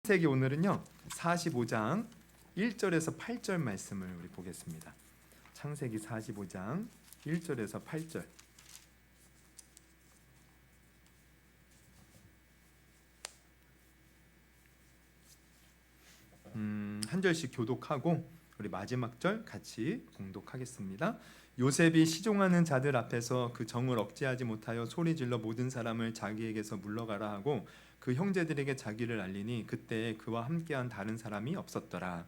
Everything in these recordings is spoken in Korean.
창세기 오늘은요 45장 1절에서 8절 말씀을 우리 보겠습니다. 창세기 45장 1절에서 8절. 한 절씩 교독하고 우리 마지막 절 같이 봉독하겠습니다. 요셉이 시종하는 자들 앞에서 그 정을 억제하지 못하여 소리질러 모든 사람을 자기에게서 물러가라 하고 그 형제들에게 자기를 알리니 그때 그와 함께한 다른 사람이 없었더라.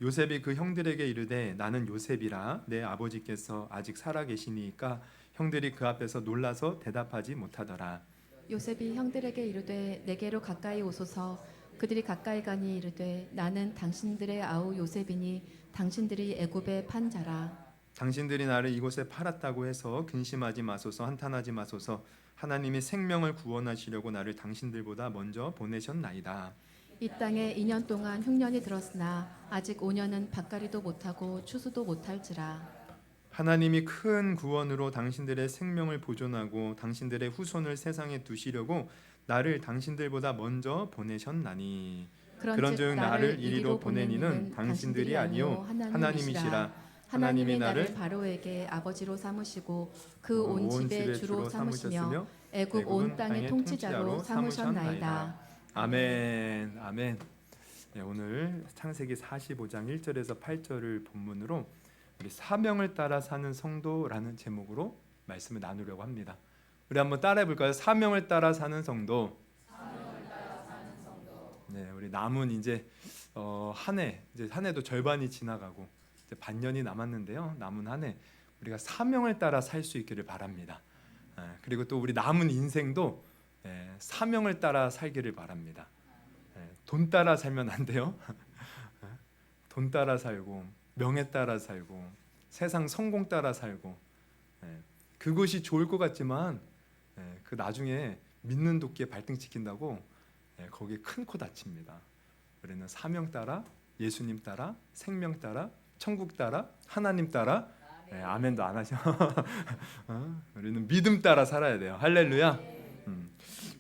요셉이 그 형들에게 이르되 나는 요셉이라 내 아버지께서 아직 살아 계시니까 형들이 그 앞에서 놀라서 대답하지 못하더라. 요셉이 형들에게 이르되 내게로 가까이 오소서. 그들이 가까이 가니 이르되 나는 당신들의 아우 요셉이니 당신들이 애굽에 판 자라. 당신들이 나를 이곳에 팔았다고 해서 근심하지 마소서, 한탄하지 마소서. 하나님이 생명을 구원하시려고 나를 당신들보다 먼저 보내셨나이다. 이 땅에 2년 동안 흉년이 들었으나 아직 5년은 밭갈이도 못하고 추수도 못할지라. 하나님이 큰 구원으로 당신들의 생명을 보존하고 당신들의 후손을 세상에 두시려고 나를 당신들보다 먼저 보내셨나니 그런즉 나를 이리로 보내니는 당신들이 아니요 하나님이시라. 하나님이 나를 바로에게 아버지로 삼으시고 그 온 집의 주로 삼으시며 애굽 온 땅의 통치자로 삼으셨나이다. 아멘. 아멘. 네, 오늘 창세기 45장 1절에서 8절을 본문으로 우리 사명을 따라 사는 성도라는 제목으로 말씀을 나누려고 합니다. 우리 한번 따라해 볼까요? 사명을 따라 사는 성도. 네, 우리 남은 이제 한 해도 절반이 지나가고 이제 반년이 남았는데요. 남은 한 해 우리가 사명을 따라 살 수 있기를 바랍니다. 그리고 또 우리 남은 인생도 사명을 따라 살기를 바랍니다. 돈 따라 살면 안 돼요. 돈 따라 살고 명예 따라 살고 세상 성공 따라 살고 그것이 좋을 것 같지만 그 나중에 믿는 도끼에 발등 찍힌다고 거기에 큰 코 다칩니다. 우리는 사명 따라, 예수님 따라, 생명 따라, 천국 따라, 하나님 따라. 아멘도 안 하셔. 우리는 믿음 따라 살아야 돼요. 할렐루야.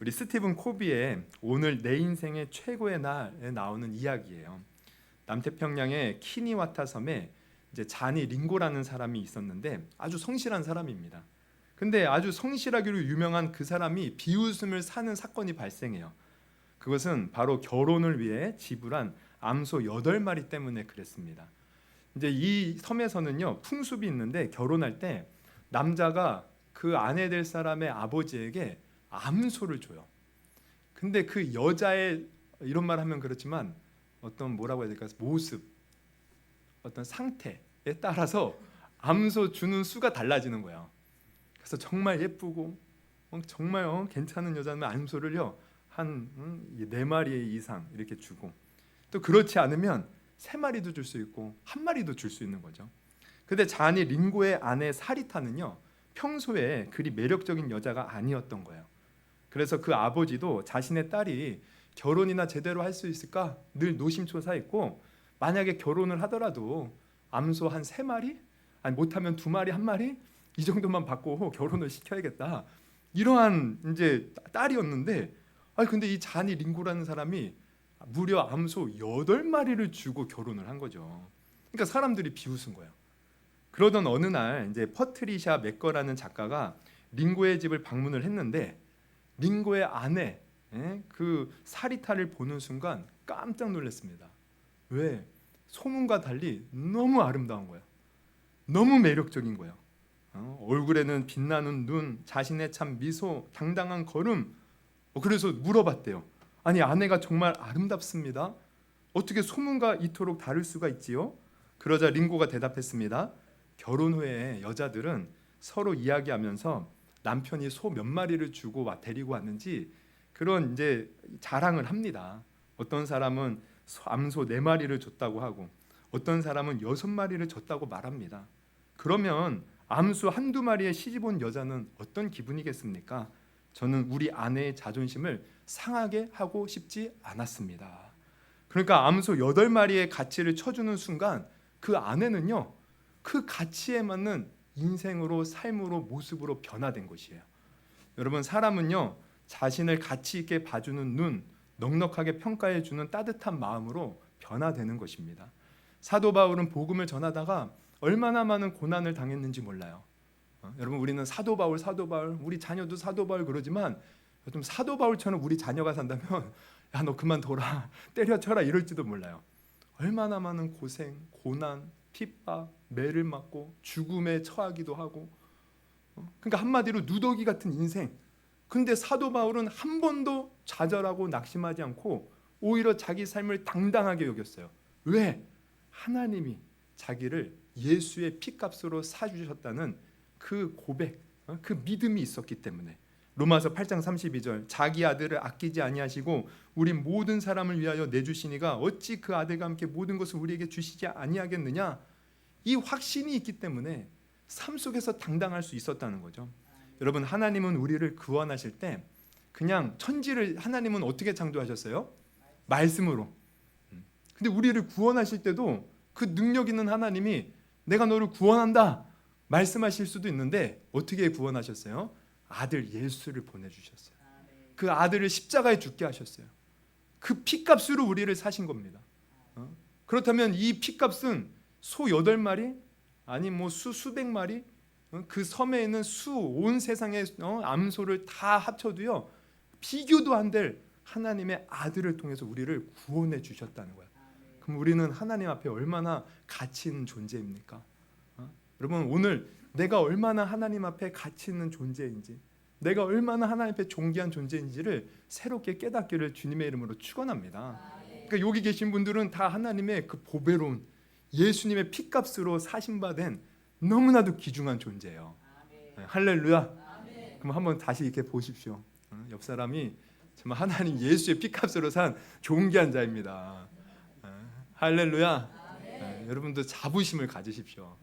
우리 스티븐 코비의 오늘 내 인생의 최고의 날에 나오는 이야기예요. 남태평양의 키니와타 섬에 이제 자니 링고라는 사람이 있었는데 아주 성실한 사람입니다. 근데 아주 성실하기로 유명한 그 사람이 비웃음을 사는 사건이 발생해요. 그것은 바로 결혼을 위해 지불한 암소 8마리 때문에 그랬습니다. 이제 이 섬에서는요 풍습이 있는데 결혼할 때 남자가 그 아내 될 사람의 아버지에게 암소를 줘요. 근데 그 여자의 이런 말 하면 그렇지만 어떤 뭐라고 해야 될까 모습, 어떤 상태에 따라서 암소 주는 수가 달라지는 거예요. 그래서 정말 예쁘고 정말 괜찮은 여자는 암소를요 한 4마리 이상 이렇게 주고 또 그렇지 않으면 3마리도 줄 수 있고 1마리도 줄 수 있는 거죠. 근데 자니 링고의 아내 사리타는요 평소에 그리 매력적인 여자가 아니었던 거예요. 그래서 그 아버지도 자신의 딸이 결혼이나 제대로 할 수 있을까 늘 노심초사했고 만약에 결혼을 하더라도 암소 한 3마리? 아니 못하면 2마리, 1마리? 이 정도만 받고 결혼을 시켜야겠다. 이러한 이제 딸이었는데 근데 이 자니 링고라는 사람이 무려 암소 8마리를 주고 결혼을 한 거죠. 그러니까 사람들이 비웃은 거예요. 그러던 어느 날 이제 퍼트리샤 맥거라는 작가가 링고의 집을 방문을 했는데 링고의 아내 그 사리타를 보는 순간 깜짝 놀랐습니다. 왜? 소문과 달리 너무 아름다운 거예요. 너무 매력적인 거예요. 얼굴에는 빛나는 눈, 자신의 참 미소, 당당한 걸음. 그래서 물어봤대요. 아니 아내가 정말 아름답습니다. 어떻게 소문과 이토록 다를 수가 있지요? 그러자 링고가 대답했습니다. 결혼 후에 여자들은 서로 이야기하면서 남편이 소 몇 마리를 주고 데리고 왔는지 그런 이제 자랑을 합니다. 어떤 사람은 암소 4마리를 줬다고 하고 어떤 사람은 6마리를 줬다고 말합니다. 그러면 암소 1-2마리에 시집 온 여자는 어떤 기분이겠습니까? 저는 우리 아내의 자존심을 상하게 하고 싶지 않았습니다. 그러니까 암소 8마리의 가치를 쳐주는 순간 그 아내는요 그 가치에 맞는 인생으로 삶으로 모습으로 변화된 것이에요. 여러분, 사람은요 자신을 가치 있게 봐주는 눈, 넉넉하게 평가해 주는 따뜻한 마음으로 변화되는 것입니다. 사도 바울은 복음을 전하다가 얼마나 많은 고난을 당했는지 몰라요. 여러분, 우리는 사도 바울, 우리 자녀도 사도 바울 그러지만 좀 사도 바울처럼 우리 자녀가 산다면 야, 너 그만둬라, 때려쳐라 이럴지도 몰라요. 얼마나 많은 고생, 고난, 핍박, 매를 맞고 죽음에 처하기도 하고, 그러니까 한마디로 누더기 같은 인생. 근데 사도 바울은 한 번도 좌절하고 낙심하지 않고 오히려 자기 삶을 당당하게 여겼어요. 왜? 하나님이 자기를 예수의 피값으로 사주셨다는 그 고백, 그 믿음이 있었기 때문에. 로마서 8장 32절, 자기 아들을 아끼지 아니하시고 우리 모든 사람을 위하여 내주시니가 어찌 그 아들과 함께 모든 것을 우리에게 주시지 아니하겠느냐. 이 확신이 있기 때문에 삶 속에서 당당할 수 있었다는 거죠. 여러분, 하나님은 우리를 구원하실 때 그냥 천지를 하나님은 어떻게 창조하셨어요? 말씀으로. 근데 우리를 구원하실 때도 그 능력 있는 하나님이 내가 너를 구원한다 말씀하실 수도 있는데 어떻게 구원하셨어요? 아들 예수를 보내주셨어요. 그 아들을 십자가에 죽게 하셨어요. 그 피값으로 우리를 사신 겁니다. 그렇다면 이 피값은 소 8마리 아니 뭐 수백 마리, 그 섬에 있는 온 세상의 암소를 다 합쳐도요 비교도 안 될 하나님의 아들을 통해서 우리를 구원해 주셨다는 거예요. 그럼 우리는 하나님 앞에 얼마나 가치 있는 존재입니까? 여러분, 오늘 내가 얼마나 하나님 앞에 가치 있는 존재인지, 내가 얼마나 하나님 앞에 존귀한 존재인지를 새롭게 깨닫기를 주님의 이름으로 축원합니다. 그러니까 여기 계신 분들은 다 하나님의 그 보배로운 예수님의 피값으로 사신받은 너무나도 귀중한 존재예요. 네, 할렐루야. 그럼 한번 다시 이렇게 보십시오. 옆 사람이 정말 하나님 예수의 피값으로 산 존귀한 자입니다. 할렐루야. 여러분도 자부심을 가지십시오.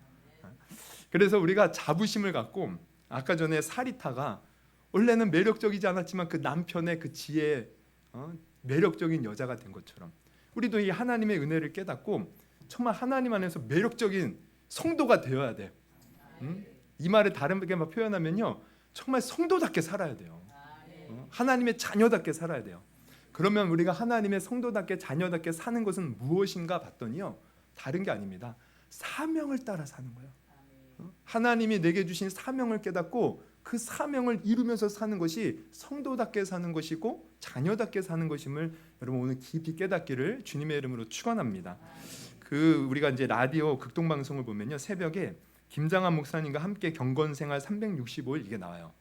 그래서 우리가 자부심을 갖고, 아까 전에 사리타가 원래는 매력적이지 않았지만 그 남편의 그 지혜에 매력적인 여자가 된 것처럼 우리도 이 하나님의 은혜를 깨닫고 정말 하나님 안에서 매력적인 성도가 되어야 돼요. 이 말을 다르게 표현하면요, 정말 성도답게 살아야 돼요. 하나님의 자녀답게 살아야 돼요. 그러면 우리가 하나님의 성도답게 자녀답게 사는 것은 무엇인가 봤더니요, 다른 게 아닙니다. 사명을 따라 사는 거예요. 하나님이 내게 주신 사명을 깨닫고 그 사명을 이루면서 사는 것이 성도답게 사는 것이고 자녀답게 사는 것임을 여러분 오늘 깊이 깨닫기를 주님의 이름으로 축원합니다. 우리가 이제 라디오 극동 방송을 보면요, 새벽에 김장한 목사님과 함께 경건생활 365일 이게 나와요.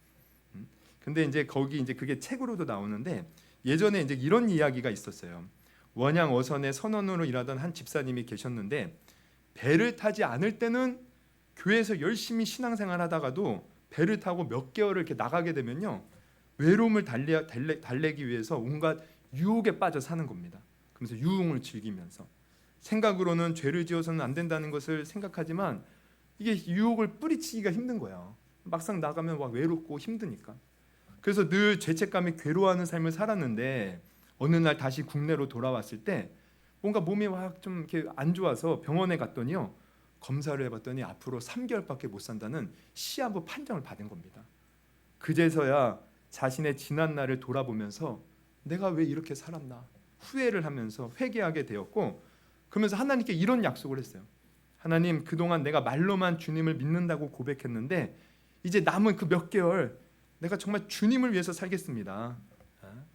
근데 이제 거기 이제 그게 책으로도 나오는데, 예전에 이제 이런 이야기가 있었어요. 원양 어선의 선원으로 일하던 한 집사님이 계셨는데, 배를 타지 않을 때는 교회에서 열심히 신앙생활 하다가도 배를 타고 몇 개월을 이렇게 나가게 되면요, 외로움을 달래기 위해서 온갖 유혹에 빠져 사는 겁니다. 그러면서 유흥을 즐기면서 생각으로는 죄를 지어서는 안 된다는 것을 생각하지만 이게 유혹을 뿌리치기가 힘든 거예요. 막상 나가면 막 외롭고 힘드니까. 그래서 늘 죄책감이 괴로워하는 삶을 살았는데, 어느 날 다시 국내로 돌아왔을 때 뭔가 몸이 막 좀 이렇게 안 좋아서 병원에 갔더니요, 검사를 해봤더니 앞으로 3개월밖에 못 산다는 시한부 판정을 받은 겁니다. 그제서야 자신의 지난 날을 돌아보면서 내가 왜 이렇게 살았나 후회를 하면서 회개하게 되었고, 그러면서 하나님께 이런 약속을 했어요. 하나님, 그동안 내가 말로만 주님을 믿는다고 고백했는데 이제 남은 그 몇 개월 내가 정말 주님을 위해서 살겠습니다.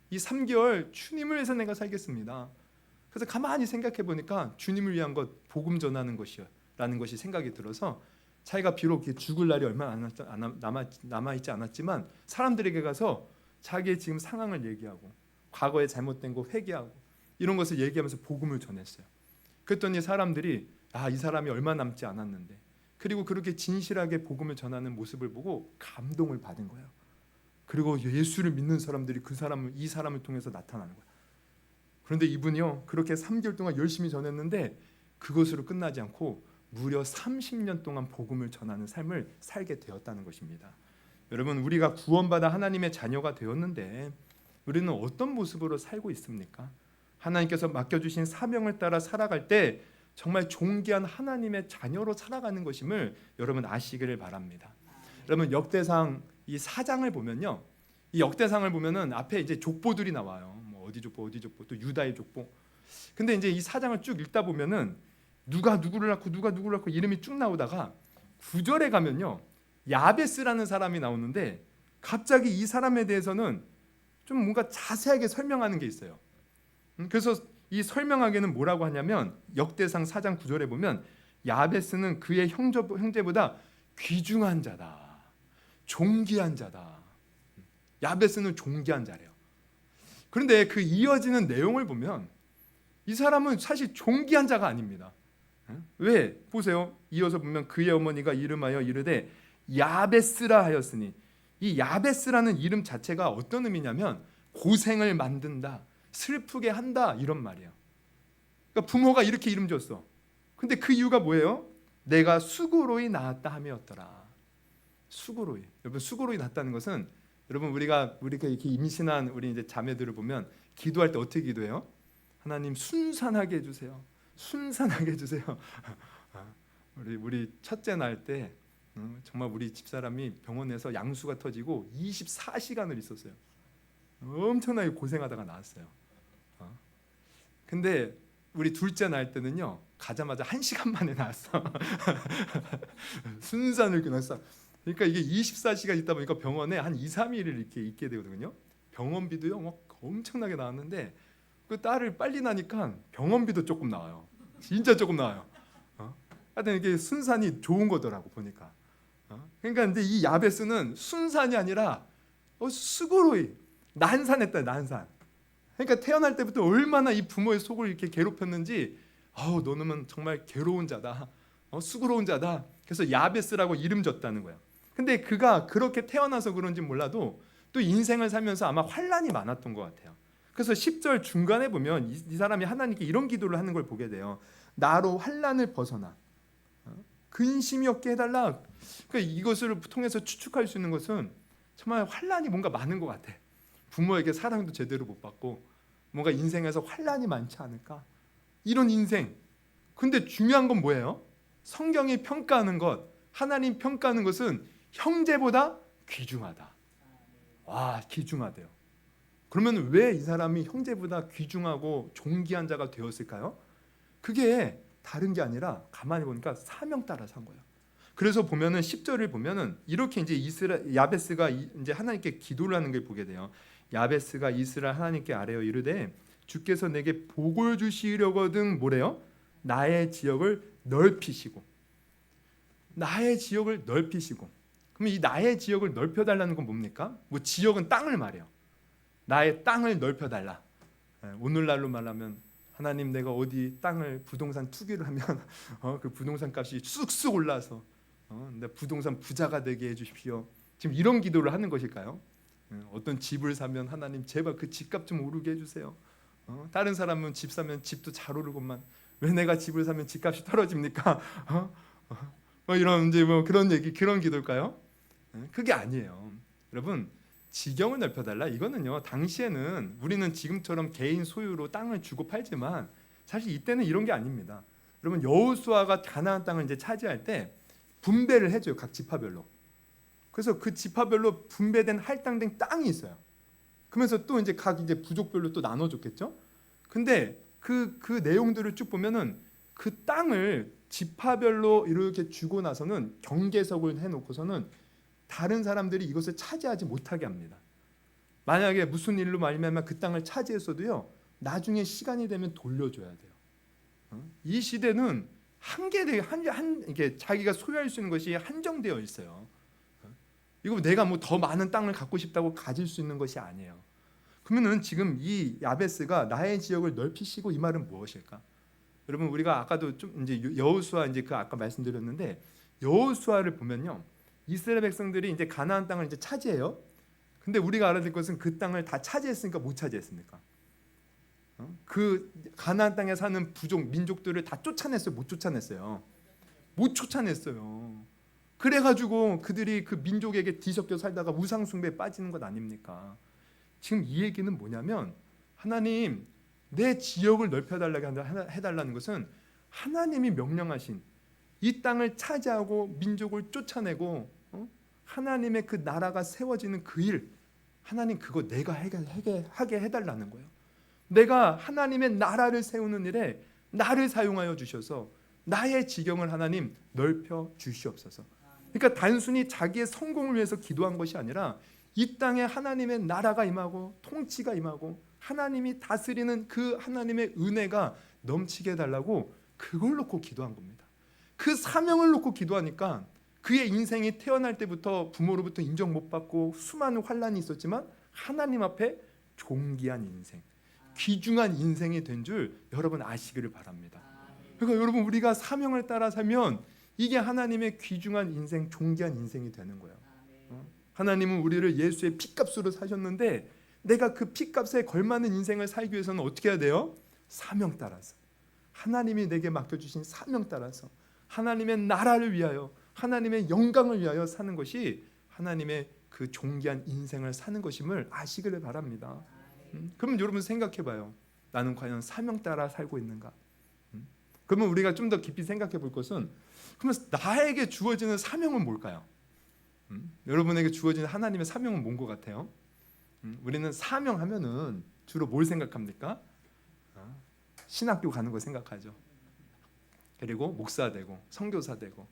이 3개월 주님을 위해서 내가 살겠습니다. 그래서 가만히 생각해 보니까 주님을 위한 것, 복음 전하는 것이요 라는 것이 생각이 들어서, 자기가 비록 죽을 날이 얼마 안 남아있지 않았지만 사람들에게 가서 자기의 지금 상황을 얘기하고 과거에 잘못된 거 회개하고 이런 것을 얘기하면서 복음을 전했어요. 그랬더니 사람들이 이 사람이 얼마 남지 않았는데, 그리고 그렇게 진실하게 복음을 전하는 모습을 보고 감동을 받은 거예요. 그리고 예수를 믿는 사람들이 이 사람을 통해서 나타나는 거예요. 그런데 이분이요, 그렇게 3개월 동안 열심히 전했는데 그것으로 끝나지 않고 무려 30년 동안 복음을 전하는 삶을 살게 되었다는 것입니다. 여러분, 우리가 구원받아 하나님의 자녀가 되었는데 우리는 어떤 모습으로 살고 있습니까? 하나님께서 맡겨주신 사명을 따라 살아갈 때 정말 존귀한 하나님의 자녀로 살아가는 것임을 여러분 아시기를 바랍니다. 여러분, 역대상 이 4장을 보면요, 이 역대상을 보면은 앞에 이제 족보들이 나와요. 뭐 어디 족보, 또 유다의 족보. 근데 이제 이 사장을 쭉 읽다 보면은 누가 누구를 낳고 이름이 쭉 나오다가 9절에 가면요, 야베스라는 사람이 나오는데 갑자기 이 사람에 대해서는 좀 뭔가 자세하게 설명하는 게 있어요. 그래서 이 설명하기는 뭐라고 하냐면 역대상 4장 9절에 보면 야베스는 그의 형제보다 귀중한 자다, 존귀한 자다. 야베스는 존귀한 자래요. 그런데 그 이어지는 내용을 보면 이 사람은 사실 존귀한 자가 아닙니다. 왜? 보세요. 이어서 보면 그의 어머니가 이름하여 이르되 야베스라 하였으니, 이 야베스라는 이름 자체가 어떤 의미냐면 고생을 만든다, 슬프게 한다, 이런 말이에요. 그러니까 부모가 이렇게 이름 지었어. 근데 그 이유가 뭐예요? 내가 수고로이 낳았다 함이었더라. 수고로이. 여러분, 수고로이 낳았다는 것은, 여러분 우리가 이렇게 임신한 우리 이제 자매들을 보면 기도할 때 어떻게 기도해요? 하나님 순산하게 해주세요. 순산하게 해주세요. 우리 첫째 날 때 정말 우리 집사람이 병원에서 양수가 터지고 24시간을 있었어요. 엄청나게 고생하다가 나왔어요. 근데 우리 둘째 날 때는요, 가자마자 1시간 만에 나왔어. 순산을 끝났어. 그러니까 이게 24시간 있다 보니까 병원에 한 2, 3일을 이렇게 있게 되거든요. 병원비도요 막 엄청나게 나왔는데 그 딸을 빨리 나니까 병원비도 조금 나와요. 진짜 조금 나와요. 하여튼 이게 순산이 좋은 거더라고 보니까. 그러니까 근데 이 야베스는 순산이 아니라 수고로이 난산했다, 난산. 그러니까 태어날 때부터 얼마나 이 부모의 속을 이렇게 괴롭혔는지, 너는 정말 괴로운 자다, 수고로운 자다. 그래서 야베스라고 이름 줬다는 거야. 근데 그가 그렇게 태어나서 그런지 몰라도 또 인생을 살면서 아마 환난이 많았던 것 같아요. 그래서 10절 중간에 보면 이 사람이 하나님께 이런 기도를 하는 걸 보게 돼요. 나로 환난을 벗어나 근심이 없게 해달라. 그러니까 이것을 통해서 추측할 수 있는 것은 정말 환난이 뭔가 많은 것 같아. 부모에게 사랑도 제대로 못 받고 뭔가 인생에서 환난이 많지 않을까, 이런 인생. 근데 중요한 건 뭐예요? 성경이 평가하는 것, 하나님 평가하는 것은 형제보다 귀중하다. 와, 귀중하대요. 그러면 왜 이 사람이 형제보다 귀중하고 존귀한 자가 되었을까요? 그게 다른 게 아니라 가만히 보니까 사명 따라 산 거예요. 그래서 보면은 10절을 보면은 이렇게 이제 야베스가 이제 하나님께 기도를 하는 걸 보게 돼요. 야베스가 이스라엘 하나님께 아뢰어 이르되 주께서 내게 복을 주시려거든 뭐래요? 나의 지역을 넓히시고. 나의 지역을 넓히시고. 그러면 이 나의 지역을 넓혀달라는 건 뭡니까? 뭐 지역은 땅을 말해요. 나의 땅을 넓혀달라. 오늘날로 말하면 하나님, 내가 어디 땅을 부동산 투기를 하면 그 부동산 값이 쑥쑥 올라서 내 부동산 부자가 되게 해주십시오. 지금 이런 기도를 하는 것일까요? 어떤 집을 사면 하나님 제발 그 집값 좀 오르게 해주세요. 다른 사람은 집 사면 집도 잘 오르고만 왜 내가 집을 사면 집값이 떨어집니까? 이런 이제 뭐 그런 얘기, 그런 기도일까요? 그게 아니에요. 여러분, 지경을 넓혀달라. 이거는요, 당시에는 우리는 지금처럼 개인 소유로 땅을 주고 팔지만 사실 이때는 이런 게 아닙니다. 여러분, 여호수아가 가나안 땅을 이제 차지할 때 분배를 해줘요, 각 지파별로. 그래서 그 지파별로 분배된 할당된 땅이 있어요. 그러면서 또 이제 각 이제 부족별로 또 나눠줬겠죠. 근데 그 내용들을 쭉 보면은 그 땅을 지파별로 이렇게 주고 나서는 경계석을 해놓고서는 다른 사람들이 이것을 차지하지 못하게 합니다. 만약에 무슨 일로 말미암아 그 땅을 차지했어도요, 나중에 시간이 되면 돌려줘야 돼요. 이 시대는 이게 자기가 소유할 수 있는 것이 한정되어 있어요. 이거 내가 뭐 더 많은 땅을 갖고 싶다고 가질 수 있는 것이 아니에요. 그러면은 지금 이 야베스가 나의 지역을 넓히시고, 이 말은 무엇일까? 여러분, 우리가 아까도 좀 이제 여호수아 이제 그 아까 말씀드렸는데, 여호수아를 보면요, 이스라엘 백성들이 이제 가나안 땅을 이제 차지해요. 근데 우리가 알아야 될 것은 그 땅을 다 차지했으니까 못 차지했습니까? 그 가나안 땅에 사는 부족 민족들을 다 쫓아냈어요, 못 쫓아냈어요? 못 쫓아냈어요. 그래가지고 그들이 그 민족에게 뒤섞여 살다가 우상 숭배에 빠지는 것 아닙니까? 지금 이 얘기는 뭐냐면, 하나님, 내 지역을 넓혀달라고 해달라는 것은 하나님이 명령하신 이 땅을 차지하고 민족을 쫓아내고 하나님의 그 나라가 세워지는 그 일, 하나님 그거 내가 하게 해달라는 거예요. 내가 하나님의 나라를 세우는 일에 나를 사용하여 주셔서 나의 지경을 하나님 넓혀 주시옵소서. 그러니까 단순히 자기의 성공을 위해서 기도한 것이 아니라 이 땅에 하나님의 나라가 임하고 통치가 임하고 하나님이 다스리는 그 하나님의 은혜가 넘치게 해달라고 그걸 놓고 기도한 겁니다. 그 사명을 놓고 기도하니까 그의 인생이 태어날 때부터 부모로부터 인정 못 받고 수많은 환난이 있었지만 하나님 앞에 존귀한 인생, 귀중한 인생이 된 줄 여러분 아시기를 바랍니다. 그러니까 여러분 우리가 사명을 따라 살면 이게 하나님의 귀중한 인생, 존귀한 인생이 되는 거예요. 하나님은 우리를 예수의 피값으로 사셨는데 내가 그 피값에 걸맞는 인생을 살기 위해서는 어떻게 해야 돼요? 사명 따라서, 하나님이 내게 맡겨주신 사명 따라서 하나님의 나라를 위하여, 하나님의 영광을 위하여 사는 것이 하나님의 그 존귀한 인생을 사는 것임을 아시기를 바랍니다. 그러면 여러분 생각해 봐요. 나는 과연 사명 따라 살고 있는가? 그러면 우리가 좀 더 깊이 생각해 볼 것은, 그러면 나에게 주어지는 사명은 뭘까요? 여러분에게 주어지는 하나님의 사명은 뭔 것 같아요? 우리는 사명하면은 주로 뭘 생각합니까? 신학교 가는 거 생각하죠. 그리고 목사 되고 선교사 되고,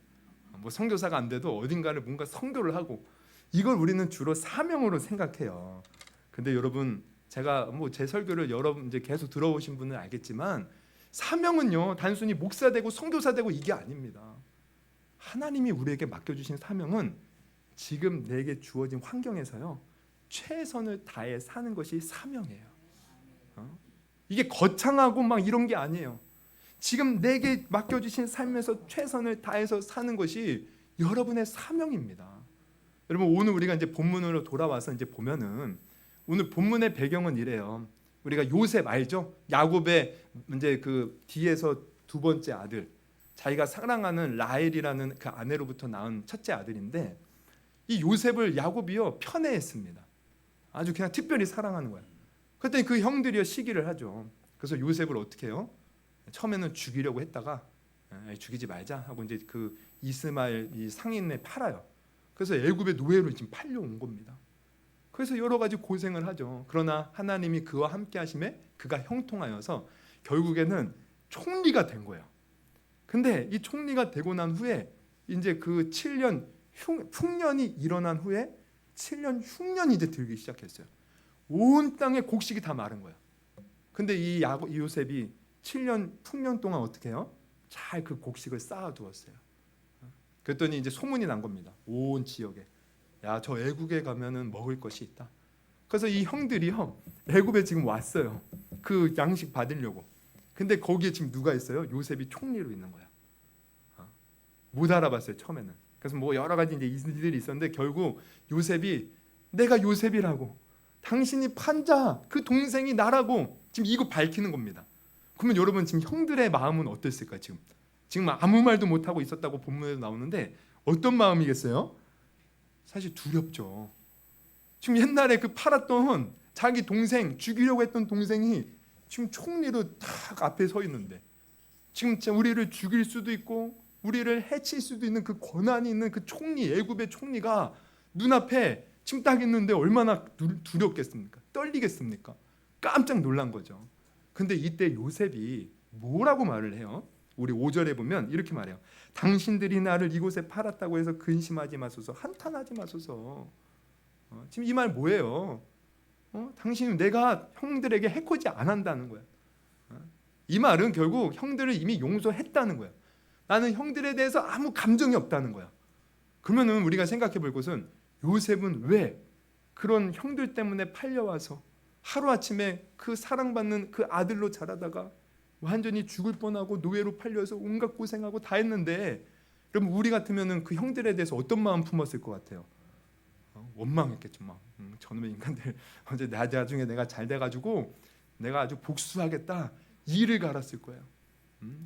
뭐 선교사가 안 돼도 어딘가를 뭔가 선교를 하고, 이걸 우리는 주로 사명으로 생각해요. 근데 여러분, 제가 뭐 제 설교를 여러분 이제 계속 들어오신 분은 알겠지만 사명은요 단순히 목사 되고 선교사 되고 이게 아닙니다. 하나님이 우리에게 맡겨주신 사명은 지금 내게 주어진 환경에서요 최선을 다해 사는 것이 사명이에요. 이게 거창하고 막 이런 게 아니에요. 지금 내게 맡겨주신 삶에서 최선을 다해서 사는 것이 여러분의 사명입니다. 여러분 오늘 우리가 이제 본문으로 돌아와서 이제 보면은 오늘 본문의 배경은 이래요. 우리가 요셉 알죠? 야곱의 이제 그 뒤에서 두 번째 아들, 자기가 사랑하는 라헬이라는 그 아내로부터 낳은 첫째 아들인데, 이 요셉을 야곱이요 편애했습니다. 아주 그냥 특별히 사랑하는 거예요. 그랬더니 그 형들이요 시기를 하죠. 그래서 요셉을 어떻게 해요? 처음에는 죽이려고 했다가 죽이지 말자 하고 이제 그 이스마엘 이 상인에 팔아요. 그래서 애굽의 노예로 지금 팔려온 겁니다. 그래서 여러 가지 고생을 하죠. 그러나 하나님이 그와 함께 하심에 그가 형통하여서 결국에는 총리가 된 거예요. 근데 이 총리가 되고 난 후에 이제 그 7년 흉년이 일어난 후에 7년 흉년이 이제 들기 시작했어요. 온 땅에 곡식이 다 마른 거예요. 근데 이 요셉이 7년 풍년 동안 어떻게 해요? 잘 그 곡식을 쌓아두었어요. 그랬더니 이제 소문이 난 겁니다. 온 지역에. 야, 저 애국에 가면은 먹을 것이 있다. 그래서 이 형들이요 애굽에 지금 왔어요. 그 양식 받으려고. 근데 거기에 지금 누가 있어요? 요셉이 총리로 있는 거야. 못 알아봤어요 처음에는. 그래서 뭐 여러 가지 이제 일들이 있었는데 결국 요셉이 내가 요셉이라고, 당신이 판자 그 동생이 나라고 지금 이거 밝히는 겁니다. 그러면 여러분 지금 형들의 마음은 어땠을까요? 지금 아무 말도 못 하고 있었다고 본문에도 나오는데 어떤 마음이겠어요? 사실 두렵죠. 지금 옛날에 그 팔았던 자기 동생, 죽이려고 했던 동생이 지금 총리로 딱 앞에 서 있는데, 지금 우리를 죽일 수도 있고 우리를 해칠 수도 있는 그 권한이 있는 그 총리, 애굽의 총리가 눈앞에 지금 딱 있는데 얼마나 두렵겠습니까? 떨리겠습니까? 깜짝 놀란 거죠. 근데 이때 요셉이 뭐라고 말을 해요? 우리 5절에 보면 이렇게 말해요. 당신들이 나를 이곳에 팔았다고 해서 근심하지 마소서, 한탄하지 마소서. 지금 이 말 뭐예요? 당신은 내가 형들에게 해코지 안 한다는 거야. 이 말은 결국 형들을 이미 용서했다는 거야. 나는 형들에 대해서 아무 감정이 없다는 거야. 그러면은 우리가 생각해 볼 것은 요셉은 왜 그런 형들 때문에 팔려와서 하루아침에 그 사랑받는 그 아들로 자라다가 완전히 죽을 뻔하고 노예로 팔려서 온갖 고생하고 다 했는데, 그럼 우리 같으면은 그 형들에 대해서 어떤 마음 품었을 것 같아요? 원망했겠죠. 막 저놈의 인간들 언제 나중에 내가 잘 돼가지고 내가 아주 복수하겠다 이를 갈았을 거예요.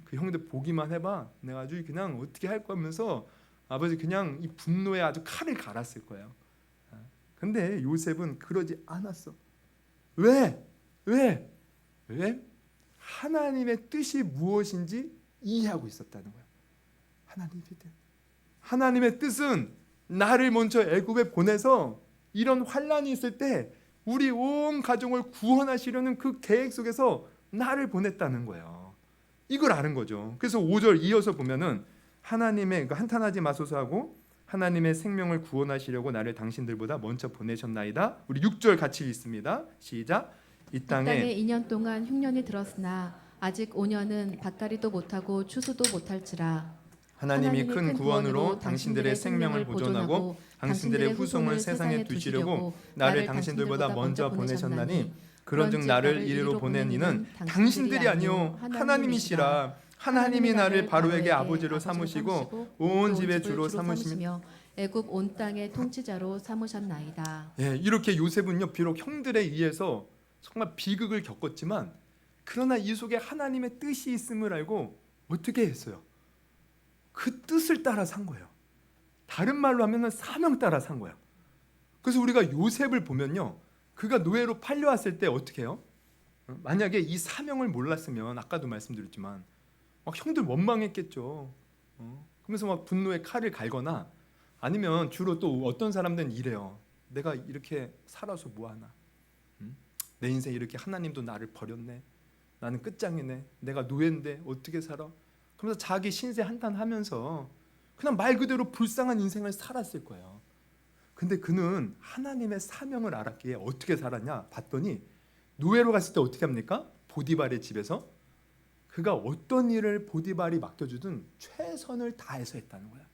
그 형들 보기만 해봐 내가 아주 그냥 어떻게 할 거면서 아버지 그냥 이 분노에 아주 칼을 갈았을 거예요. 근데 요셉은 그러지 않았어. 왜? 하나님의 뜻이 무엇인지 이해하고 있었다는 거야. 하나님의 뜻은 나를 먼저 애굽에 보내서 이런 환란이 있을 때 우리 온 가정을 구원하시려는 그 계획 속에서 나를 보냈다는 거예요. 이걸 아는 거죠. 그래서 5절 이어서 보면은 하나님의 한탄하지 마소서 하고 하나님의 생명을 구원하시려고 나를 당신들보다 먼저 보내셨나이다. 우리 6절 같이 읽습니다. 시작. 이 이 땅에 땅에 2년 동안 흉년이 들었으나 아직 5년은 밭갈이도 못하고 추수도 못할지라. 하나님이 큰 구원으로 당신들의 생명을 보존하고 당신들의 후손을 세상에 두시려고 나를 당신들보다 먼저 보내셨나니 그런즉 나를 이리로 보낸 이는 당신들이 아니요 하나님이시라. 하나님이 나를 바로에게 아버지로 삼으시고 온 집의 주로 삼으시며 애굽 온 땅의 통치자로 삼으셨나이다. 예, 이렇게 요셉은요 비록 형들에 의해서 정말 비극을 겪었지만 그러나 이 속에 하나님의 뜻이 있음을 알고 어떻게 했어요? 그 뜻을 따라 산 거예요. 다른 말로 하면은 사명 따라 산 거예요. 그래서 우리가 요셉을 보면요, 그가 노예로 팔려왔을 때 어떻게 해요? 만약에 이 사명을 몰랐으면 아까도 말씀드렸지만 막 형들 원망했겠죠. 그러면서 막 분노의 칼을 갈거나 아니면 주로 또 어떤 사람들은 이래요. 내가 이렇게 살아서 뭐하나? 내 인생 이렇게 하나님도 나를 버렸네. 나는 끝장이네. 내가 노예인데 어떻게 살아? 그러면서 자기 신세 한탄하면서 그냥 말 그대로 불쌍한 인생을 살았을 거예요. 근데 그는 하나님의 사명을 알았기에 어떻게 살았냐 봤더니 노예로 갔을 때 어떻게 합니까? 보디발의 집에서 그가 어떤 일을 보디발이 맡겨주든 최선을 다해서 했다는 거야.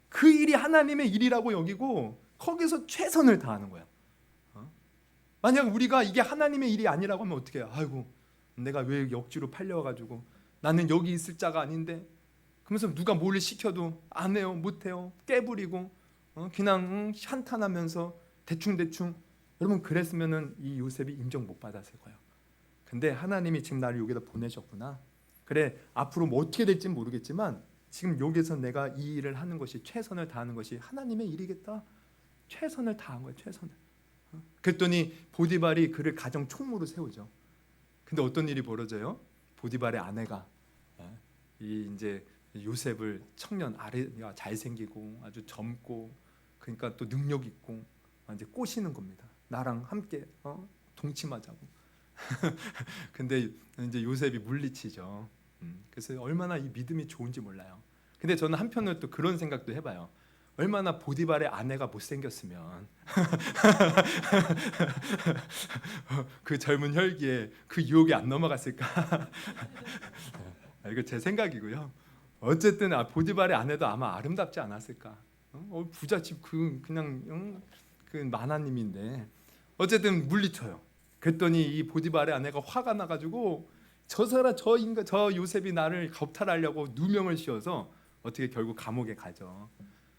그 일이 하나님의 일이라고 여기고 거기서 최선을 다하는 거야. 만약 우리가 이게 하나님의 일이 아니라고 하면 어떻게 해요? 아이고 내가 왜 역지로 팔려가지고 나는 여기 있을 자가 아닌데 그러면서 누가 뭘 시켜도 안 해요, 못 해요, 깨부리고 그냥 한탄하면서 대충 여러분 그랬으면은 이 요셉이 인정 못 받았을 거예요. 근데 하나님이 지금 나를 여기다 보내셨구나. 그래 앞으로 뭐 어떻게 될지 모르겠지만 지금 여기서 내가 이 일을 하는 것이 최선을 다하는 것이 하나님의 일이겠다. 최선을 다한 거예요. 최선을. 그랬더니 보디발이 그를 가정 총무로 세우죠. 근데 어떤 일이 벌어져요? 보디발의 아내가 이 이제 요셉을 청년 아래가 잘생기고 아주 젊고 그러니까 또 능력 있고 이제 꼬시는 겁니다. 나랑 함께 동침하자고. 근데 이제 요셉이 물리치죠. 그래서 얼마나 이 믿음이 좋은지 몰라요. 근데 저는 한편으로 또 그런 생각도 해봐요. 얼마나 보디발의 아내가 못생겼으면 그 젊은 혈기에 그 유혹이 안 넘어갔을까. 이거 제 생각이고요. 어쨌든 보디발의 아내도 아마 아름답지 않았을까. 부잣집 그냥 그 마나님인데 어쨌든 물리쳐요. 그랬더니 이 보디발의 아내가 화가 나가지고 저 요셉이 나를 겁탈하려고 누명을 씌워서 어떻게 결국 감옥에 가죠.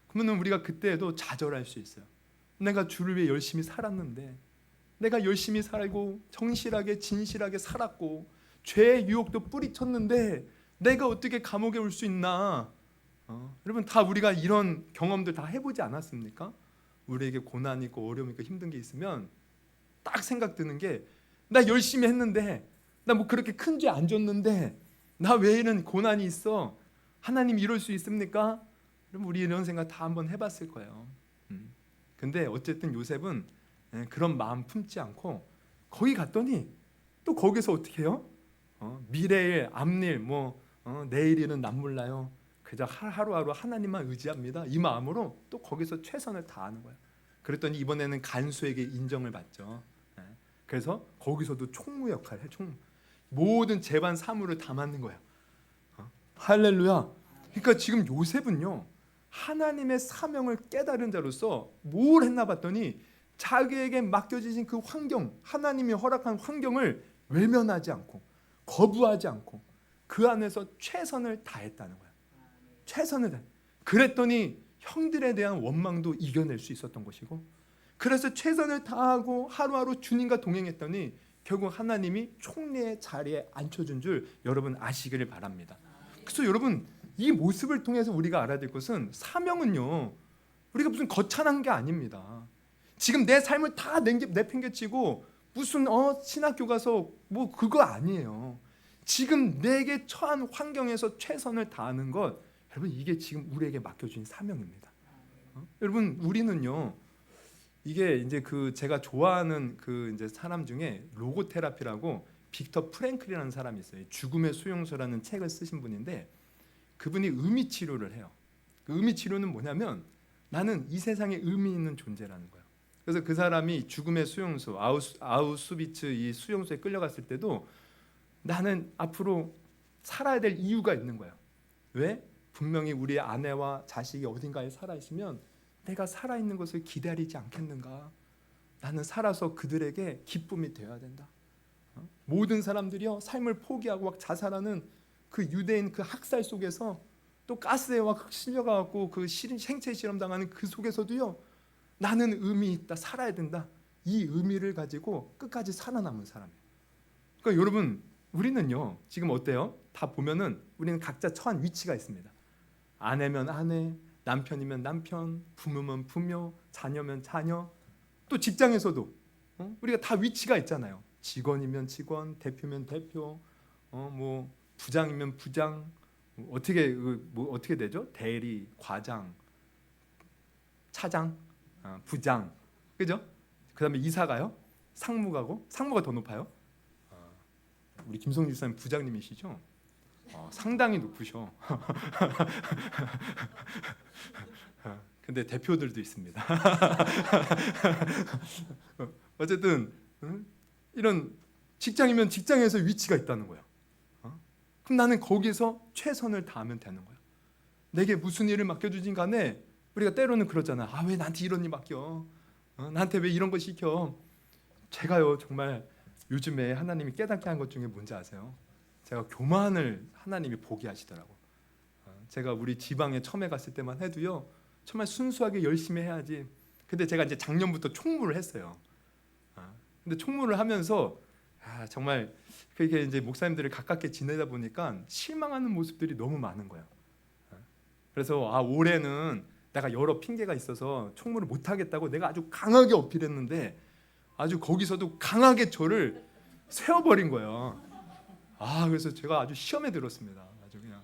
그러면 우리가 그때에도 좌절할 수 있어요. 내가 주를 위해 열심히 살았는데 내가 열심히 살고 정실하게 진실하게 살았고 죄의 유혹도 뿌리쳤는데 내가 어떻게 감옥에 올 수 있나? 여러분 다 우리가 이런 경험들 다 해보지 않았습니까? 우리에게 고난 있고 어려움 있고 힘든 게 있으면 딱 생각 드는 게 나 열심히 했는데 나 뭐 그렇게 큰 죄 안 졌는데 나 왜 이런 고난이 있어? 하나님 이럴 수 있습니까? 여러분 우리 이런 생각 다 한번 해봤을 거예요. 근데 어쨌든 요셉은 그런 마음 품지 않고 거기 갔더니 또 거기서 어떻게 해요? 미래일 앞일 내일 일은 남 몰라요. 그저 하루하루 하나님만 의지합니다. 이 마음으로 또 거기서 최선을 다하는 거예요. 그랬더니 이번에는 간수에게 인정을 받죠. 그래서 거기서도 총무 역할을 해. 모든 재반 사무를 다 맡는 거예요. 할렐루야. 그러니까 지금 요셉은요 하나님의 사명을 깨달은 자로서 뭘 했나 봤더니 자기에게 맡겨지신 그 환경, 하나님이 허락한 환경을 외면하지 않고 거부하지 않고 그 안에서 최선을 다했다는 거예요. 최선을 다. 그랬더니 형들에 대한 원망도 이겨낼 수 있었던 것이고 그래서 최선을 다하고 하루하루 주님과 동행했더니 결국 하나님이 총리의 자리에 앉혀준 줄 여러분 아시기를 바랍니다. 그래서 여러분 이 모습을 통해서 우리가 알아야 될 것은 사명은요 우리가 무슨 거창한 게 아닙니다. 지금 내 삶을 다 내팽개치고 무슨 신학교 가서 뭐 그거 아니에요. 지금 내게 처한 환경에서 최선을 다하는 것 여러분 이게 지금 우리에게 맡겨진 사명입니다. 여러분 우리는요 이게 이제 그 제가 좋아하는 그 이제 사람 중에 로고테라피라고 빅터 프랭클이라는 사람이 있어요. 죽음의 수용소라는 책을 쓰신 분인데 그분이 의미 치료를 해요. 그 의미 치료는 뭐냐면 나는 이 세상에 의미 있는 존재라는 거예요. 그래서 그 사람이 죽음의 수용소 아우슈비츠 이 수용소에 끌려갔을 때도 나는 앞으로 살아야 될 이유가 있는 거예요. 왜? 분명히 우리 아내와 자식이 어딘가에 살아 있으면 내가 살아 있는 것을 기다리지 않겠는가? 나는 살아서 그들에게 기쁨이 되어야 된다. 모든 사람들이요 삶을 포기하고 막 자살하는 그 유대인 그 학살 속에서 또 가스에 막 실려가고 그 생체 실험 당하는 그 속에서도요 나는 의미 있다, 살아야 된다. 이 의미를 가지고 끝까지 살아남은 사람이에요. 그러니까 여러분 우리는요 지금 어때요? 다 보면은 우리는 각자 처한 위치가 있습니다. 아내면 아내, 남편이면 남편, 부모면 부모, 자녀면 자녀, 또 직장에서도 우리가 다 위치가 있잖아요. 직원이면 직원, 대표면 대표, 뭐 부장이면 부장, 어떻게 되죠? 대리, 과장, 차장, 부장, 그죠? 그다음에 이사가요, 상무가고, 상무가 더 높아요. 우리 김성주 집사님 부장님이시죠? 상당히 높으셔. 근데 대표들도 있습니다. 어쨌든 이런 직장이면 직장에서 위치가 있다는 거예요. 그럼 나는 거기서 최선을 다하면 되는 거예요. 내게 무슨 일을 맡겨주진 간에 우리가 때로는 그러잖아. 왜 나한테 이런 일 맡겨? 나한테 왜 이런 거 시켜? 제가요 정말 요즘에 하나님이 깨닫게 한 것 중에 뭔지 아세요? 제가 교만을 하나님이 보게 하시더라고. 제가 우리 지방에 처음에 갔을 때만 해도요 정말 순수하게 열심히 해야지. 근데 제가 이제 작년부터 총무를 했어요. 근데 총무를 하면서 정말 그게 이제 목사님들을 가깝게 지내다 보니까 실망하는 모습들이 너무 많은 거예요. 그래서 올해는 내가 여러 핑계가 있어서 총무를 못 하겠다고 내가 아주 강하게 어필했는데 아주 거기서도 강하게 저를 세워버린 거예요. 그래서 제가 아주 시험에 들었습니다. 아주 그냥.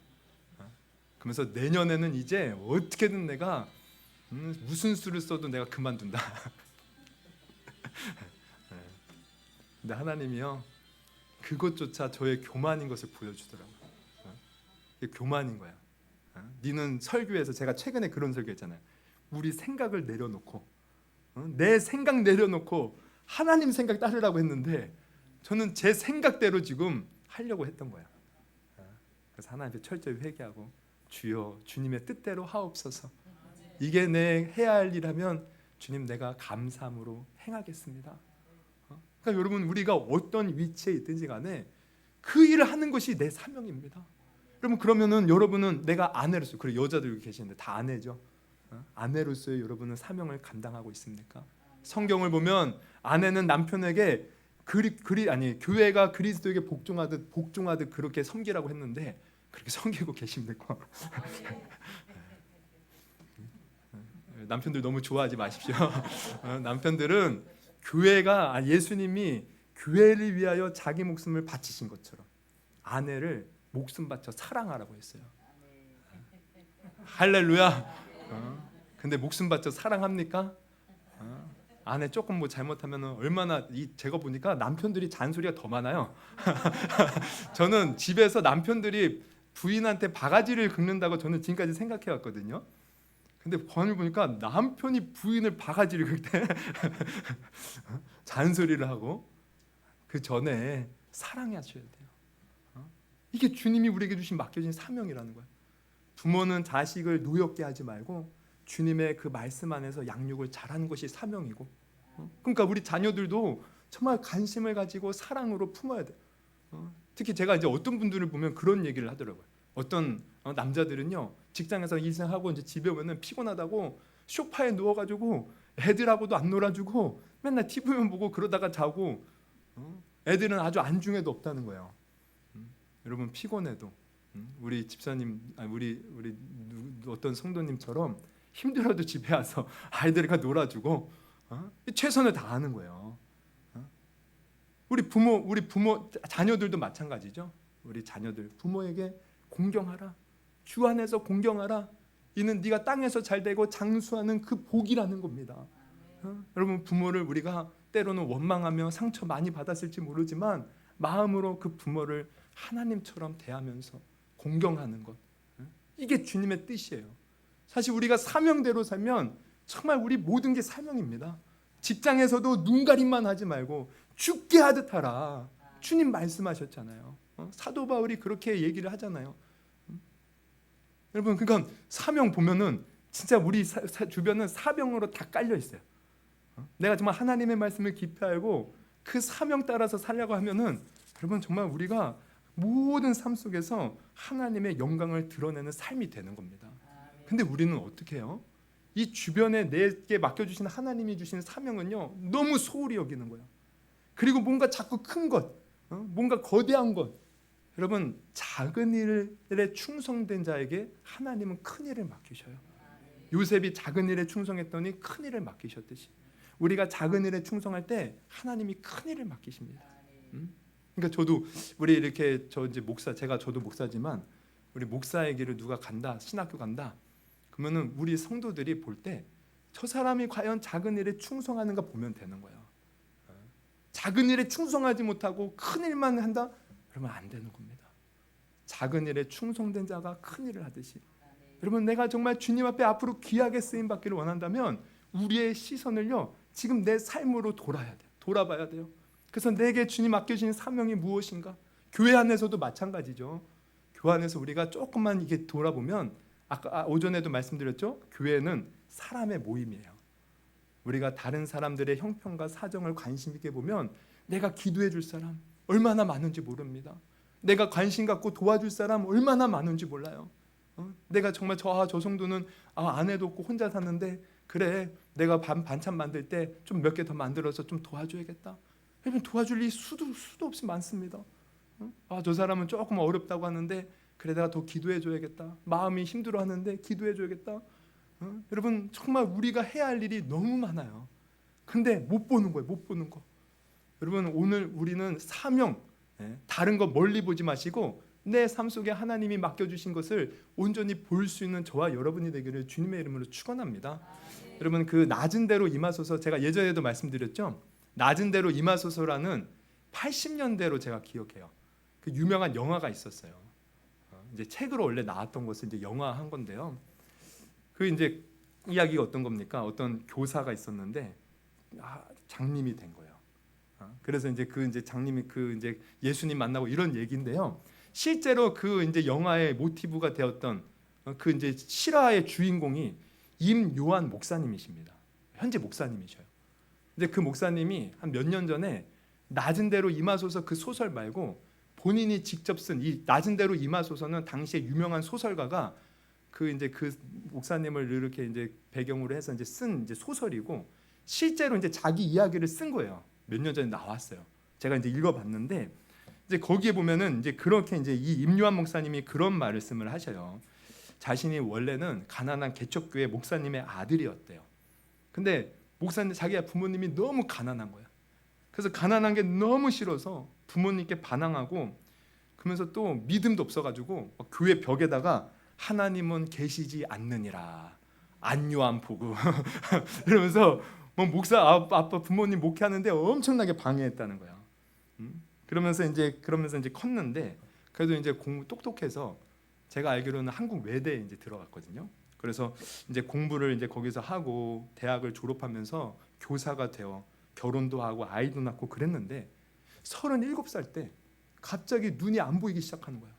그러면서 내년에는 이제 어떻게든 내가 무슨 수를 써도 내가 그만둔다. 근데 하나님이요 그것조차 저의 교만인 것을 보여주더라고요. 이게 교만인 거야. 니는 설교에서 제가 최근에 그런 설교했잖아요. 우리 생각을 내려놓고 내 생각 내려놓고 하나님 생각 따르라고 했는데 저는 제 생각대로 지금 하려고 했던 거야. 그래서 하나님께 철저히 회개하고 주여 주님의 뜻대로 하옵소서. 이게 내 해야 할 일하면 주님 내가 감사함으로 행하겠습니다. 그러니까 여러분 우리가 어떤 위치에 있든지 간에 그 일을 하는 것이 내 사명입니다. 여러분 그러면은 여러분은 내가 아내로서, 그리고 여자들 여기 계시는데 다 아내죠. 아내로서의 여러분은 사명을 감당하고 있습니까? 성경을 보면 아내는 남편에게 교회가 그리스도에게 복종하듯 그렇게 섬기라고 했는데 그렇게 섬기고 계십니까? 남편들 너무 좋아하지 마십시오. 남편들은 교회가 예수님이 교회를 위하여 자기 목숨을 바치신 것처럼 아내를 목숨 바쳐 사랑하라고 했어요. 할렐루야. 근데 목숨 바쳐 사랑합니까? 아내 조금 뭐 잘못하면 얼마나 제가 보니까 남편들이 잔소리가 더 많아요. 저는 집에서 남편들이 부인한테 바가지를 긁는다고 저는 지금까지 생각해 왔거든요. 근데 권을 보니까 남편이 부인을 바가지를 긁대. 잔소리를 하고 그 전에 사랑하셔야 돼요. 이게 주님이 우리에게 맡겨진 사명이라는 거예요. 부모는 자식을 노엽게 하지 말고 주님의 그 말씀 안에서 양육을 잘하는 것이 사명이고, 그러니까 우리 자녀들도 정말 관심을 가지고 사랑으로 품어야 돼요. 특히 제가 이제 어떤 분들을 보면 그런 얘기를 하더라고요. 어떤 남자들은요 직장에서 일생하고 이제 집에 오면은 피곤하다고 소파에 누워가지고 애들하고도 안 놀아주고 맨날 TV만 보고 그러다가 자고, 애들은 아주 안중에도 없다는 거예요. 여러분 피곤해도 우리 집사님, 우리 어떤 성도님처럼 힘들어도 집에 와서 아이들과 놀아주고 최선을 다하는 거예요. 우리 부모 자녀들도 마찬가지죠. 우리 자녀들 부모에게 공경하라. 주 안에서 공경하라. 이는 네가 땅에서 잘 되고 장수하는 그 복이라는 겁니다. 여러분 부모를 우리가 때로는 원망하며 상처 많이 받았을지 모르지만 마음으로 그 부모를 하나님처럼 대하면서 공경하는 것, 이게 주님의 뜻이에요. 사실 우리가 사명대로 살면 정말 우리 모든 게 사명입니다. 직장에서도 눈가림만 하지 말고 죽게 하듯 하라. 주님 말씀하셨잖아요. 사도 바울이 그렇게 얘기를 하잖아요. 여러분 그러니까 사명 보면은 진짜 우리 주변은 사명으로 다 깔려 있어요. 내가 정말 하나님의 말씀을 깊이 알고 그 사명 따라서 살려고 하면은 여러분 정말 우리가 모든 삶 속에서 하나님의 영광을 드러내는 삶이 되는 겁니다. 근데 우리는 어떻게 해요? 이 주변에 내게 맡겨주신 하나님이 주신 사명은요 너무 소홀히 여기는 거예요. 그리고 뭔가 자꾸 큰 것, 뭔가 거대한 것. 여러분 작은 일에 충성된 자에게 하나님은 큰 일을 맡기셔요. 요셉이 작은 일에 충성했더니 큰 일을 맡기셨듯이 우리가 작은 일에 충성할 때 하나님이 큰 일을 맡기십니다. 그러니까 저도 우리 이렇게 저도 목사지만 우리 목사의 길을 누가 간다, 신학교 간다, 그러면은 우리 성도들이 볼 때 저 사람이 과연 작은 일에 충성하는가 보면 되는 거예요. 작은 일에 충성하지 못하고 큰 일만 한다, 그러면 안 되는 겁니다. 작은 일에 충성된 자가 큰 일을 하듯이 여러분 내가 정말 주님 앞에 앞으로 귀하게 쓰임 받기를 원한다면 우리의 시선을요 지금 내 삶으로 돌아봐야 돼요. 그래서 내게 주님 맡겨주신 사명이 무엇인가? 교회 안에서도 마찬가지죠. 교회 안에서 우리가 조금만 이게 돌아보면 아까 오전에도 말씀드렸죠. 교회는 사람의 모임이에요. 우리가 다른 사람들의 형편과 사정을 관심 있게 보면 내가 기도해 줄 사람 얼마나 많은지 모릅니다. 내가 관심 갖고 도와줄 사람 얼마나 많은지 몰라요. 내가 정말 저 정도는 아내도 없고 혼자 사는데 그래 내가 반찬 만들 때 좀 몇 개 더 만들어서 좀 도와줘야겠다. 여러분 도와줄 일 수도 없이 많습니다. 저 사람은 조금 어렵다고 하는데 그래 내가 더 기도해 줘야겠다. 마음이 힘들어하는데 기도해 줘야겠다. 여러분 정말 우리가 해야 할 일이 너무 많아요. 근데 못 보는 거예요. 못 보는 거. 여러분 오늘 우리는 사명, 다른 거 멀리 보지 마시고 내 삶 속에 하나님이 맡겨주신 것을 온전히 볼 수 있는 저와 여러분이 되기를 주님의 이름으로 축원합니다. 여러분 그 낮은 대로 임하소서, 제가 예전에도 말씀드렸죠. 낮은 대로 임하소서라는 80년대로 제가 기억해요. 그 유명한 영화가 있었어요. 이제 책으로 원래 나왔던 것을 이제 영화한 건데요. 그 이제 이야기가 어떤 겁니까? 어떤 교사가 있었는데 장님이 된 거예요. 그래서 이제 장님이 이제 예수님 만나고 이런 얘기인데요. 실제로 그 이제 영화의 모티브가 되었던 그 이제 실화의 주인공이 임요한 목사님이십니다. 현재 목사님이셔요. 근데 그 목사님이 한 몇 년 전에 낮은 대로 임하소서 그 소설 말고 본인이 직접 쓴 이 낮은 대로 임하소서는 당시에 유명한 소설가가 그 목사님을 이렇게 이제 배경으로 해서 이제 쓴 이제 소설이고 실제로 이제 자기 이야기를 쓴 거예요. 몇 년 전에 나왔어요. 제가 이제 읽어봤는데 이제 거기에 보면은 이제 그렇게 이제 이 임요한 목사님이 그런 말씀을 하셔요. 자신이 원래는 가난한 개척교회 목사님의 아들이었대요. 근데 목사님 자기 부모님이 너무 가난한 거야. 그래서 가난한 게 너무 싫어서 부모님께 반항하고 그러면서 또 믿음도 없어가지고 교회 벽에다가 하나님은 계시지 않느니라 안요한 보고 이러면서 목사 아빠 부모님 목회하는데 엄청나게 방해했다는 거야. 그러면서 이제 컸는데 그래도 이제 공부 똑똑해서 제가 알기로는 한국 외대에 이제 들어갔거든요. 그래서 이제 공부를 이제 거기서 하고 대학을 졸업하면서 교사가 되어 결혼도 하고 아이도 낳고 그랬는데 37살 때 갑자기 눈이 안 보이기 시작하는 거예요.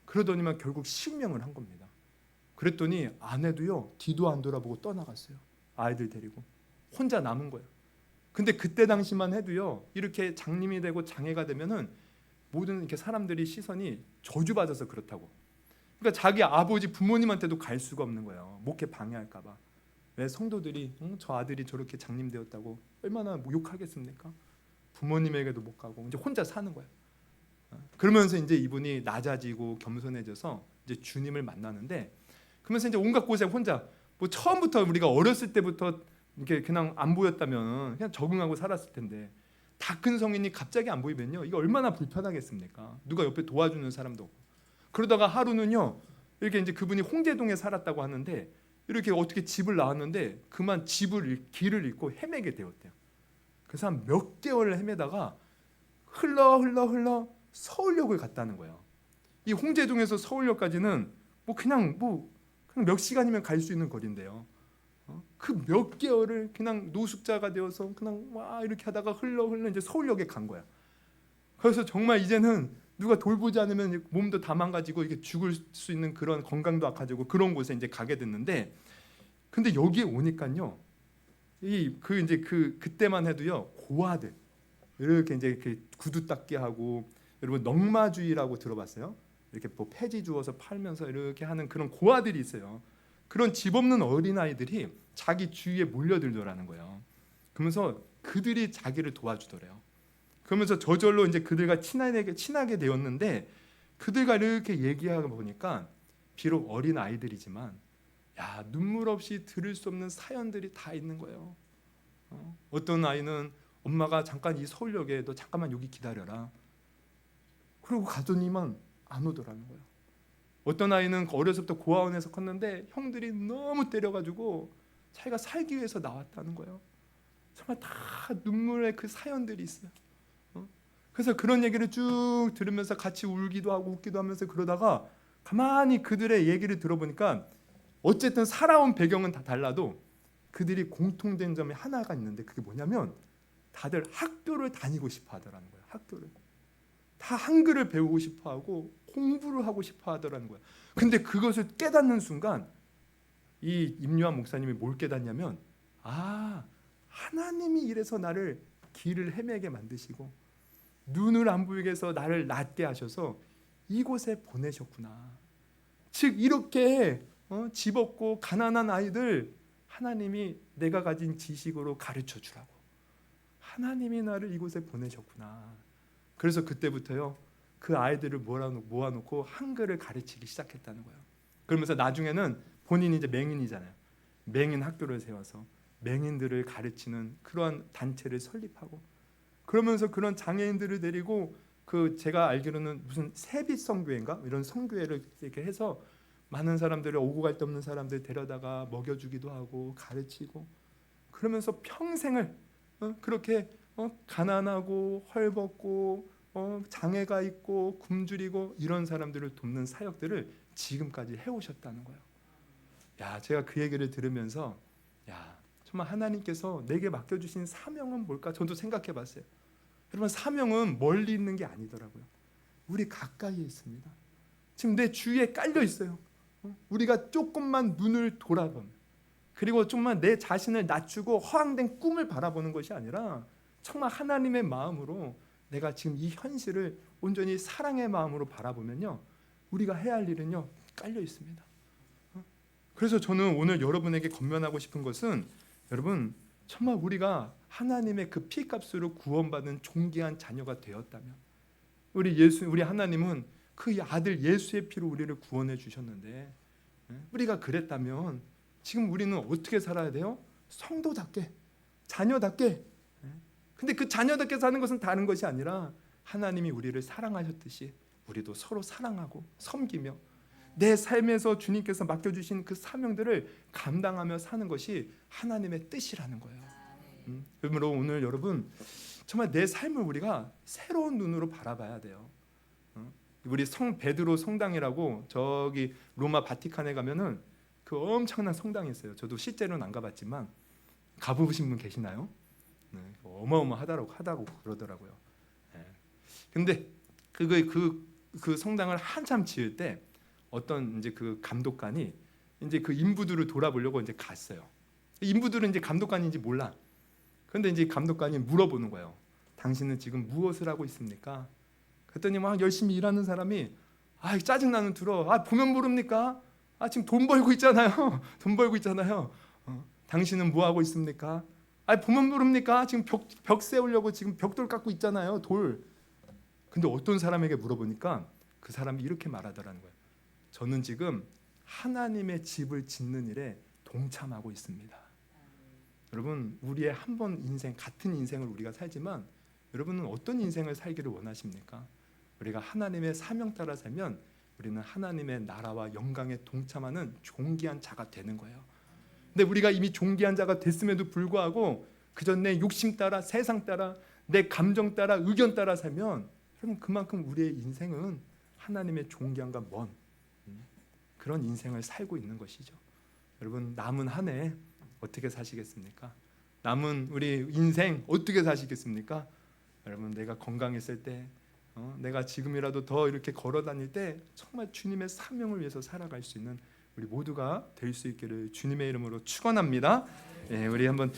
그러더니만 결국 실명을 한 겁니다. 그랬더니 아내도요 뒤도 안 돌아보고 떠나갔어요. 아이들 데리고 혼자 남은 거예요. 근데 그때 당시만 해도요 이렇게 장님이 되고 장애가 되면은 모든 이렇게 사람들이 시선이 저주받아서 그렇다고. 그러니까 자기 아버지 부모님한테도 갈 수가 없는 거예요. 목회 방해할까봐. 왜 성도들이 저 아들이 저렇게 장님 되었다고 얼마나 욕하겠습니까? 부모님에게도 못 가고 이제 혼자 사는 거예요. 그러면서 이제 이분이 낮아지고 겸손해져서 이제 주님을 만나는데 그러면서 이제 온갖 곳에 혼자 처음부터 우리가 어렸을 때부터 이렇게 그냥 안 보였다면 그냥 적응하고 살았을 텐데 다 큰 성인이 갑자기 안 보이면요 이거 얼마나 불편하겠습니까? 누가 옆에 도와주는 사람도 없고. 그러다가 하루는요 이렇게 이제 그분이 홍제동에 살았다고 하는데 이렇게 어떻게 집을 나왔는데 그만 길을 잃고 헤매게 되었대요. 그래서 한 몇 개월을 헤매다가 흘러 서울역을 갔다는 거예요. 이 홍제동에서 서울역까지는 그냥 몇 시간이면 갈 수 있는 거리인데요. 그 몇 개월을 그냥 노숙자가 되어서 그냥 와 이렇게 하다가 흘러 이제 서울역에 간 거야. 그래서 정말 이제는 누가 돌보지 않으면 몸도 다 망가지고 이게 죽을 수 있는 그런 건강도 악화되고 그런 곳에 이제 가게 됐는데, 근데 여기에 오니까요, 그때만 해도요, 고아들 이렇게 이제 그 구두 닦기 하고, 여러분 넝마주의라고 들어봤어요? 이렇게 폐지 주워서 팔면서 이렇게 하는 그런 고아들이 있어요. 그런 집 없는 어린아이들이 자기 주위에 몰려들더라는 거예요. 그러면서 그들이 자기를 도와주더래요. 그러면서 저절로 이제 그들과 친하게 되었는데, 그들과 이렇게 얘기하고 보니까 비록 어린 아이들이지만 눈물 없이 들을 수 없는 사연들이 다 있는 거예요. 어떤 아이는 엄마가 잠깐 이 서울역에 너 잠깐만 여기 기다려라. 그러고 가더니만 안 오더라는 거예요. 어떤 아이는 어려서부터 고아원에서 컸는데 형들이 너무 때려가지고 자기가 살기 위해서 나왔다는 거예요. 정말 다 눈물의 그 사연들이 있어요. 그래서 그런 얘기를 쭉 들으면서 같이 울기도 하고 웃기도 하면서 그러다가 가만히 그들의 얘기를 들어보니까 어쨌든 살아온 배경은 다 달라도 그들이 공통된 점이 하나가 있는데, 그게 뭐냐면 다들 학교를 다니고 싶어 하더라는 거예요. 학교를 다 한글을 배우고 싶어 하고 공부를 하고 싶어 하더라는 거예요. 근데 그것을 깨닫는 순간 이 임요한 목사님이 뭘 깨닫냐면, 하나님이 이래서 나를 길을 헤매게 만드시고 눈을 안 보이게 해서 나를 낫게 하셔서 이곳에 보내셨구나. 즉 이렇게 집 없고 가난한 아이들 하나님이 내가 가진 지식으로 가르쳐 주라고 하나님이 나를 이곳에 보내셨구나. 그래서 그때부터요, 그 아이들을 모아놓고 한글을 가르치기 시작했다는 거예요. 그러면서 나중에는 본인이 이제 맹인이잖아요. 맹인 학교를 세워서 맹인들을 가르치는 그러한 단체를 설립하고, 그러면서 그런 장애인들을 데리고 제가 알기로는 무슨 세빛 성교회인가 이런 성교회를 이렇게 해서 많은 사람들을, 오고 갈 데 없는 사람들 데려다가 먹여주기도 하고 가르치고, 그러면서 평생을 그렇게 가난하고 헐벗고 장애가 있고 굶주리고 이런 사람들을 돕는 사역들을 지금까지 해오셨다는 거예요. 제가 그 얘기를 들으면서 정말 하나님께서 내게 맡겨주신 사명은 뭘까? 저도 생각해봤어요. 여러분, 사명은 멀리 있는 게 아니더라고요. 우리 가까이에 있습니다. 지금 내 주위에 깔려 있어요. 우리가 조금만 눈을 돌아보면, 그리고 조금만 내 자신을 낮추고 허황된 꿈을 바라보는 것이 아니라 정말 하나님의 마음으로 내가 지금 이 현실을 온전히 사랑의 마음으로 바라보면요, 우리가 해야 할 일은요 깔려 있습니다. 그래서 저는 오늘 여러분에게 권면하고 싶은 것은, 여러분 정말 우리가 하나님의 그 피값으로 구원받은 존귀한 자녀가 되었다면, 우리 하나님은 그 아들 예수의 피로 우리를 구원해 주셨는데, 우리가 그랬다면 지금 우리는 어떻게 살아야 돼요? 성도답게, 자녀답게. 근데 그 자녀답게 사는 것은 다른 것이 아니라 하나님이 우리를 사랑하셨듯이 우리도 서로 사랑하고 섬기며 내 삶에서 주님께서 맡겨주신 그 사명들을 감당하며 사는 것이 하나님의 뜻이라는 거예요. 그러므로 오늘 여러분 정말 내 삶을 우리가 새로운 눈으로 바라봐야 돼요. 우리 성 베드로 성당이라고 저기 로마 바티칸에 가면은 그 엄청난 성당이 있어요. 저도 실제로는 안 가봤지만 가보신 분 계시나요? 어마어마하다고 그러더라고요. 근데 그 성당을 한참 지을 때 어떤 이제 그 감독관이 이제 그 인부들을 돌아보려고 이제 갔어요. 인부들은 이제 감독관인지 몰라. 그런데 이제 감독관이 물어보는 거예요. 당신은 지금 무엇을 하고 있습니까? 그랬더니 막 열심히 일하는 사람이 짜증나는 들어. 보면 모릅니까? 지금 돈 벌고 있잖아요. 돈 벌고 있잖아요. 당신은 뭐 하고 있습니까? 보면 모릅니까? 지금 벽 세우려고 지금 벽돌 깎고 있잖아요. 돌. 근데 어떤 사람에게 물어보니까 그 사람이 이렇게 말하더라는 거예요. 저는 지금 하나님의 집을 짓는 일에 동참하고 있습니다. 여러분, 우리의 한 번 인생, 같은 인생을 우리가 살지만 여러분은 어떤 인생을 살기를 원하십니까? 우리가 하나님의 사명 따라 살면 우리는 하나님의 나라와 영광에 동참하는 존귀한 자가 되는 거예요. 근데 우리가 이미 존귀한 자가 됐음에도 불구하고 그저 내 욕심 따라, 세상 따라, 내 감정 따라, 의견 따라 살면 여러분 그만큼 우리의 인생은 하나님의 존귀함과 먼 그런 인생을 살고 있는 것이죠. 여러분 남은 한 해 어떻게 사시겠습니까? 남은 우리 인생 어떻게 사시겠습니까? 여러분 내가 건강했을 때 내가 지금이라도 더 이렇게 걸어 다닐 때 정말 주님의 사명을 위해서 살아갈 수 있는 우리 모두가 될 수 있기를 주님의 이름으로 축원합니다. 우리 한번